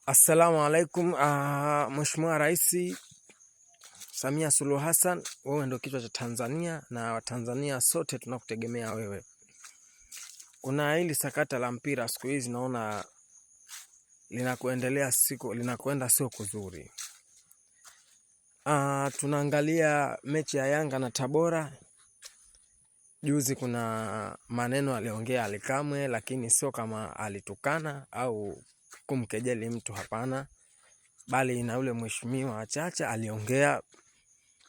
Assalamu alaikum. Mheshimiwa Rais Samia Suluhu Hassan, wewe ndio kichwa cha Tanzania na Watanzania sote tunakutegemea wewe. Kuna hili sakata la mpira siku hizi naona linakwenda sio kuzuri. Tunaangalia mechi ya Yanga na Tabora. Juzi kuna maneno aliongea Ally Kamwe, lakini sio kama alitukana au kumkejeli mtu, hapana, bali na ule mheshimiwa Chacha aliongea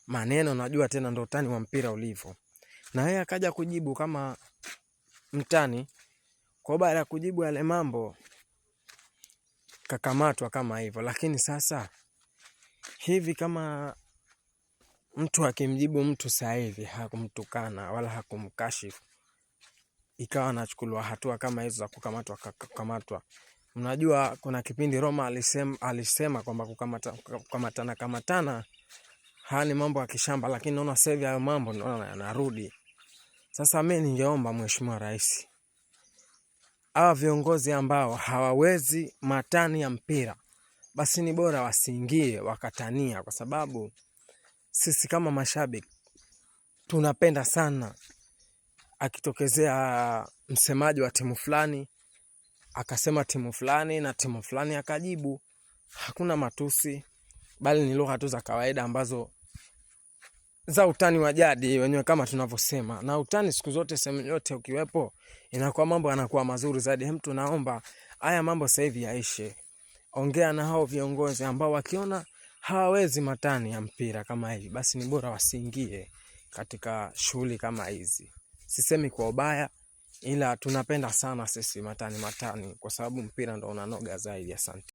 maneno, najua tena ndo utani wa mpira ulivyo, na yeye akaja kujibu kama mtani. Kwa baada ya kujibu yale mambo kakamatwa kama hivyo. Lakini sasa hivi kama mtu akimjibu mtu sasa hivi hakumtukana wala hakumkashifu, ikawa anachukuliwa hatua kama hizo za kukamatwa. Mnajua kuna kipindi Roma alisema kwamba kukamatana haya ni mambo ya kishamba, lakini naona sasa hivi hayo mambo naona yanarudi. Sasa mimi ningeomba Mheshimiwa Rais, hawa viongozi ambao hawawezi matani ya mpira, basi ni bora wasiingie wakatania, kwa sababu sisi kama mashabiki tunapenda sana akitokezea msemaji wa timu fulani akasema timu fulani na timu fulani akajibu. Hakuna matusi, bali ni lugha tu za kawaida ambazo za utani wa jadi wenyewe kama tunavyosema. Na utani siku zote sehemu yote ukiwepo inakuwa mambo yanakuwa mazuri zaidi. Hem, tunaomba haya mambo sasa hivi yaishe. Ongea na hao viongozi ambao wakiona hawawezi matani ya mpira kama hivi, basi ni bora wasiingie katika shughuli kama hizi. Sisemi kwa ubaya, ila tunapenda sana sisi matani kwa sababu mpira ndo unanoga zaidi. Asante.